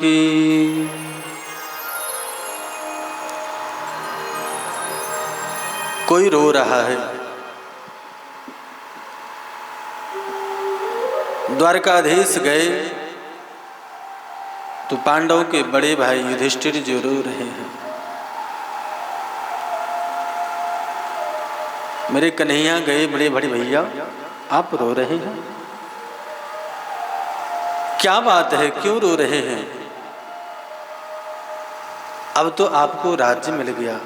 कि कोई रो रहा है। द्वारकाधीश गए तो पांडवों के बड़े भाई युधिष्ठिर जो रो रहे हैं। मेरे कन्हैया गए, बड़े बड़े भैया आप रो रहे हैं, क्या बात है, क्यों रो रहे हैं? अब तो आपको राज्य मिल गया,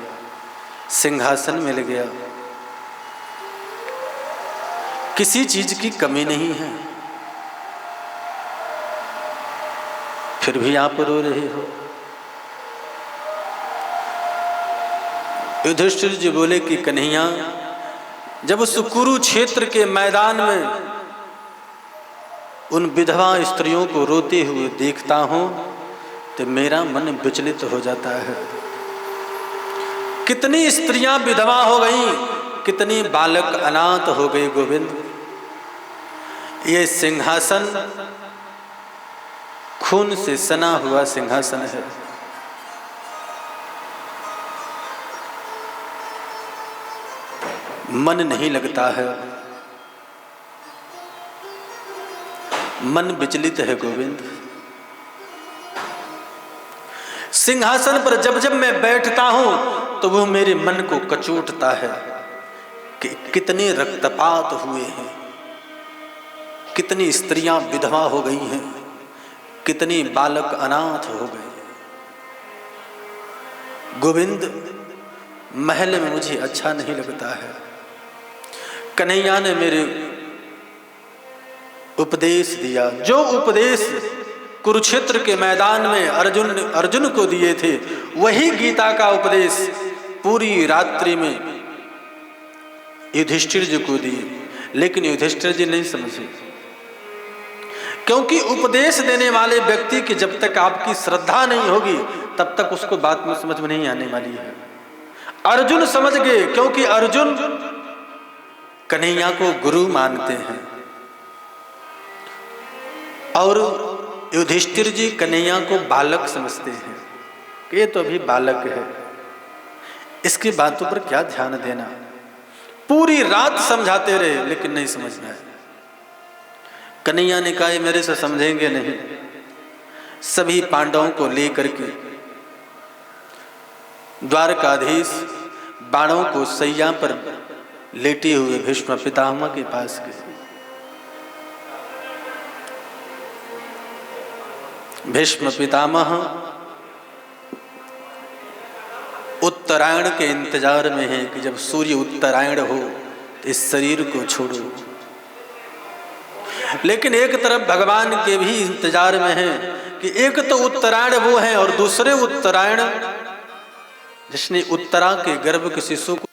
सिंहासन मिल गया, किसी चीज की कमी नहीं है, फिर भी आप रो रहे हो। युधिष्ठिर जी बोले कि कन्हैया, जब उस कुरुक्षेत्र के मैदान में उन विधवा स्त्रियों को रोते हुए देखता हूं तो मेरा मन विचलित हो जाता है। कितनी स्त्रियां विधवा हो गई, कितनी बालक अनाथ हो गए। गोविंद, ये सिंहासन खून से सना हुआ सिंहासन है। मन नहीं लगता है, मन विचलित है। गोविंद, सिंहासन पर जब जब मैं बैठता हूं तो वह मेरे मन को कचोटता है कि कितने रक्तपात हुए हैं, कितनी स्त्रियां विधवा हो गई हैं, कितनी बालक अनाथ हो गए। गोविंद, महल में मुझे अच्छा नहीं लगता है। कन्हैया ने मेरे उपदेश दिया, जो उपदेश कुरुक्षेत्र के मैदान में अर्जुन को दिए थे, वही गीता का उपदेश पूरी रात्रि में युधिष्ठिर जी को दिए। लेकिन युधिष्ठिर जी नहीं समझे, क्योंकि उपदेश देने वाले व्यक्ति की जब तक आपकी श्रद्धा नहीं होगी तब तक उसको बात में समझ में नहीं आने वाली है। अर्जुन समझ गए, क्योंकि अर्जुन कन्हैया को गुरु मानते हैं और युधिष्ठिर जी कन्हैया को बालक समझते हैं कि ये तो अभी बालक है, इसकी बातों पर क्या ध्यान देना। पूरी रात समझाते रहे लेकिन नहीं समझ में आया। कन्हैया ने कहा मेरे से समझेंगे नहीं। सभी पांडवों को लेकर के द्वारकाधीश बाणों को सैया पर लेटे हुए भीष्म पितामह के पास गए। भीष्म पितामह उत्तरायण के इंतजार में हैं कि जब सूर्य उत्तरायण हो तो इस शरीर को छोड़ो। लेकिन एक तरफ भगवान के भी इंतजार में हैं कि एक तो उत्तरायण वो है और दूसरे उत्तरायण जिसने उत्तरा के गर्भ के शिशु को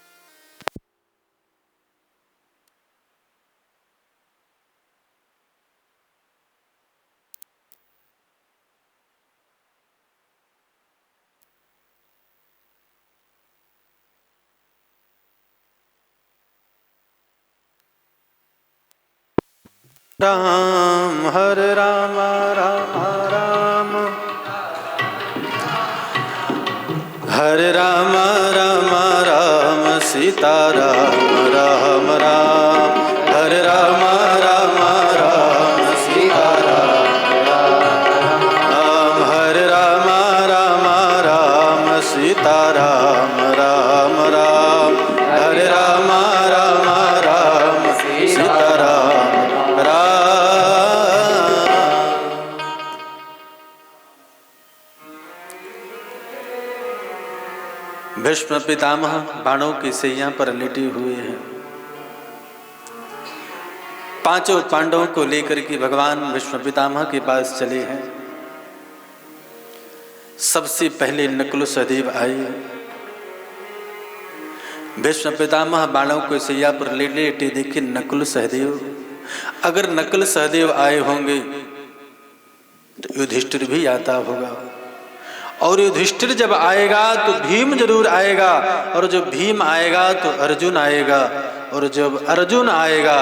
राम हरे राम राम राम हरे राम राम राम सीता राम राम राम हरे राम राम राम सीता राम राम हरे राम राम राम सीता राम राम राम हरे राम राम राम सीता राम राम। भीष्म पितामह बाणों की सैया पर लेटे हुए हैं। पांचों पांडवों को लेकर के भगवान भीष्म पितामह के पास चले हैं। सबसे पहले नकुल सहदेव आए। भीष्म पितामह बाणों को सैया पर लेटे लेटे देखे नकुल सहदेव। अगर नकुल सहदेव आए होंगे तो युधिष्ठिर भी आता होगा, और युधिष्ठिर जब आएगा तो भीम जरूर आएगा, और जब भीम आएगा तो अर्जुन आएगा, और जब अर्जुन आएगा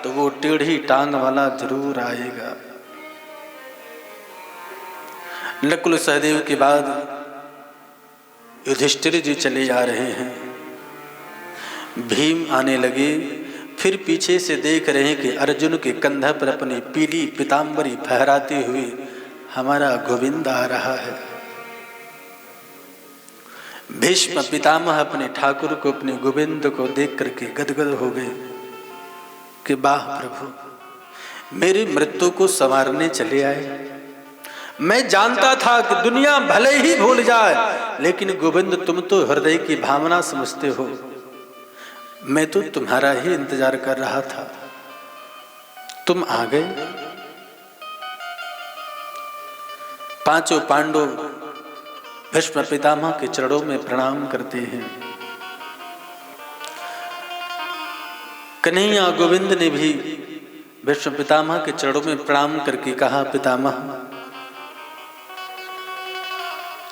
तो वो टेढ़ी टांग वाला जरूर आएगा। नकुल सहदेव के बाद युधिष्ठिर जी चले जा रहे हैं। भीम आने लगे, फिर पीछे से देख रहे हैं कि अर्जुन के कंधा पर अपनी पीली पीतांबरी फहराते हुए हमारा गोविंद आ रहा है। भीष्म पितामह अपने ठाकुर को, अपने गोविंद को देख करके गदगद हो गए कि वाह प्रभु, मेरी मृत्यु को संवारने चले आए। मैं जानता था कि दुनिया भले ही भूल जाए, लेकिन गोविंद तुम तो हृदय की भावना समझते हो। मैं तो तुम्हारा ही इंतजार कर रहा था, तुम आ गए। पांचों पांडव भीष्म पितामह के चरणों में प्रणाम करते हैं। कन्हैया गोविंद ने भी भीष्म पितामह के चरणों में प्रणाम करके कहा, पितामह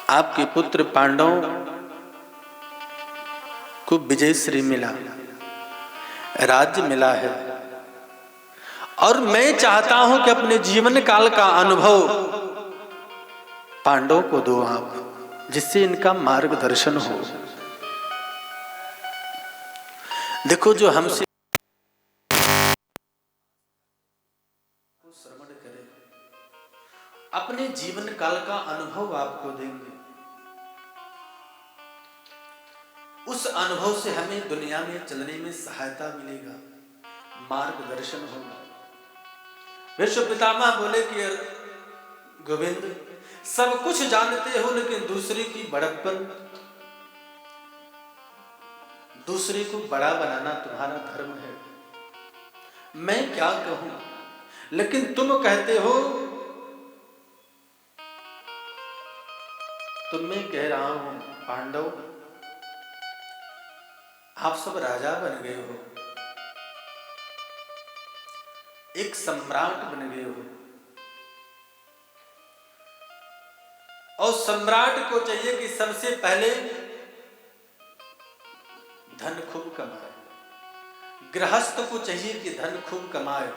आपके पुत्र पांडव को विजयश्री मिला, राज्य मिला है, और मैं चाहता हूं कि अपने जीवन काल का अनुभव पांडवों को दो आप, जिससे इनका मार्गदर्शन हो। देखो, जो हमसे श्रवण करे, अपने जीवन काल का अनुभव आपको देंगे। उस अनुभव से हमें दुनिया में चलने में सहायता मिलेगा, मार्गदर्शन होगा। विश्व पितामह बोले कि गोविंद, सब कुछ जानते हो, लेकिन दूसरे की बड़प्पन, दूसरे को बड़ा बनाना तुम्हारा धर्म है। मैं क्या कहूं, लेकिन तुम कहते हो तो मैं कह रहा हूं, पांडव आप सब राजा बन गए हो, एक सम्राट बन गए हो, और सम्राट को चाहिए कि सबसे पहले धन खूब कमाए। गृहस्थ को चाहिए कि धन खूब कमाए,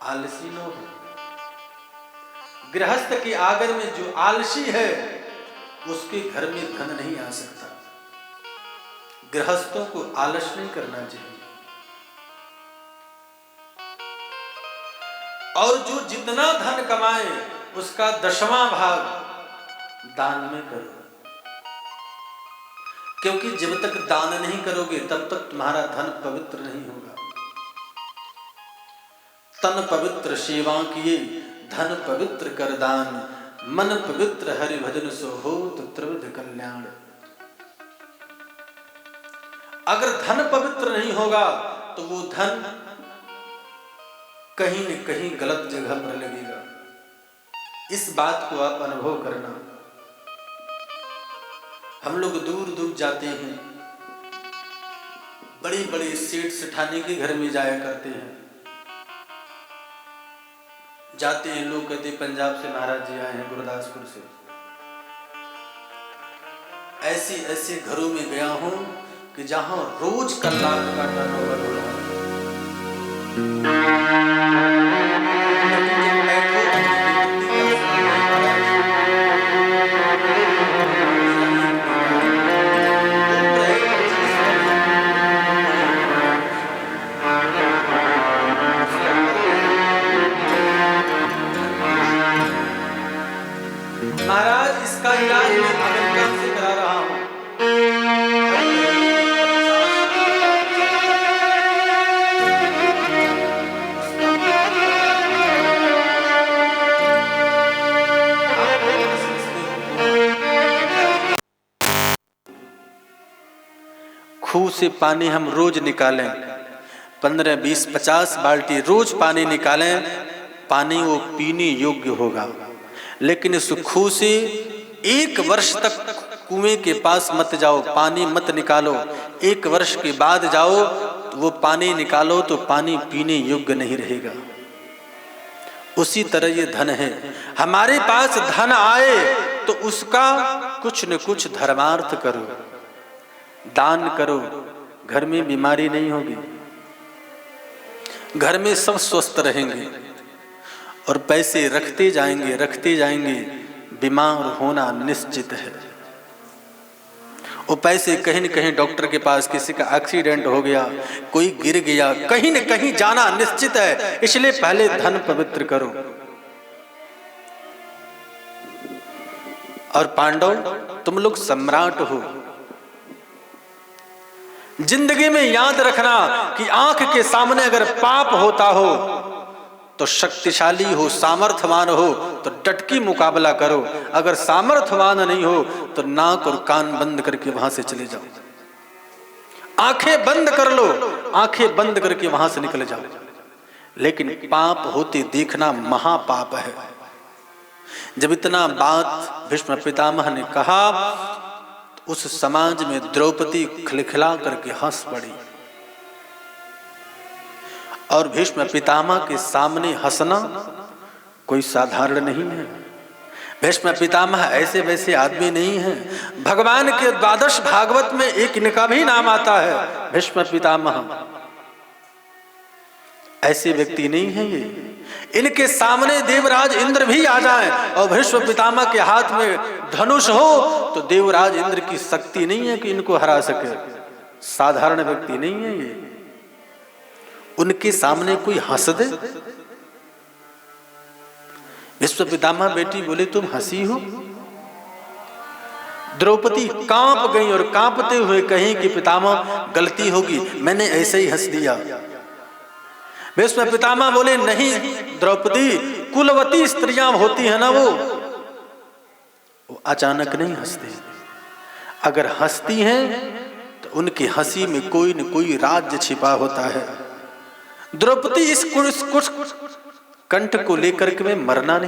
आलसी न हो। गृहस्थ के आंगन में जो आलसी है, उसके घर में धन नहीं आ सकता। गृहस्थों को आलस नहीं करना चाहिए, और जो जितना धन कमाए उसका 10वां भाग दान में करो, क्योंकि जब तक दान नहीं करोगे तब तक तुम्हारा धन पवित्र नहीं होगा। तन पवित्र सेवा किए, धन पवित्र कर दान, मन पवित्र हरि भजन सो होत त्रिविध कल्याण। अगर धन पवित्र नहीं होगा तो वो धन कहीं न कहीं गलत जगह पर लगेगा। इस बात को आप अनुभव करना। हम लोग दूर दूर जाते हैं, बड़े बड़े सेठ सेठानी के घर में जाया करते हैं। जाते हैं लोग, कहते पंजाब से महाराज जी आए हैं, गुरदासपुर से। ऐसे ऐसे घरों में गया हूं कि जहां रोज का लाख का टर्नओवर हो रहा है। महाराज, इसका इलाज मैं अमेरिका से करा रहा हूं। खूह से पानी हम रोज निकालें, 15, 20, 50 बाल्टी रोज पानी निकालें, पानी वो पीने योग्य होगा। लेकिन इस खूह से 1 वर्ष तक कुएं के पास मत जाओ, पानी मत निकालो। 1 वर्ष के बाद जाओ तो वो पानी निकालो तो पानी पीने योग्य नहीं रहेगा। उसी तरह ये धन है। हमारे पास धन आए तो उसका कुछ न कुछ धर्मार्थ करो, दान करो। घर में बीमारी नहीं होगी, घर में सब स्वस्थ रहेंगे, और पैसे रखते जाएंगे, बीमार होना निश्चित है। वो पैसे कहीं न कहीं डॉक्टर के पास, किसी का एक्सीडेंट हो गया, कोई गिर गया, कहीं न कहीं जाना निश्चित है। इसलिए पहले धन पवित्र करो। और पांडव, तुम लोग सम्राट हो। जिंदगी में याद रखना कि आंख के सामने अगर पाप होता हो तो शक्तिशाली हो, सामर्थ्यवान हो तो डटकी मुकाबला करो। अगर सामर्थ्यवान नहीं हो तो नाक और कान बंद करके वहां से चले जाओ। आंखें बंद कर लो, आंखें बंद करके वहां से निकल जाओ। लेकिन पाप होते देखना महापाप है। जब इतना बात भीष्म पितामह ने कहा, उस समाज में द्रौपदी खिलखिला करके हंस पड़ी। और भीष्म पितामह के सामने हंसना कोई साधारण नहीं है। भीष्म पितामह ऐसे वैसे आदमी नहीं है। भगवान के द्वादश भागवत में एक इनका भी नाम आता है, भीष्म पितामह। ऐसे व्यक्ति नहीं है ये। इनके सामने देवराज इंद्र भी आ जाए और भीष्म पितामह के हाथ में धनुष हो तो देवराज इंद्र की शक्ति नहीं है कि इनको हरा सके। साधारण व्यक्ति नहीं है ये। उनके सामने कोई हंस दे। भीष्म पितामह बेटी बोले, तुम हंसी हो? द्रौपदी कांप गई और कांपते हुए कहीं कि पितामह गलती होगी, मैंने ऐसे ही हंस दिया। भीष्म पितामह बोले, नहीं द्रौपदी, कुलवती स्त्रियां होती है ना, वो अचानक नहीं हंसते। अगर हंसती हैं तो उनकी हंसी में कोई न कोई राज छिपा होता है। द्रौपदी इस कंठ को लेकर के मैं मरना नहीं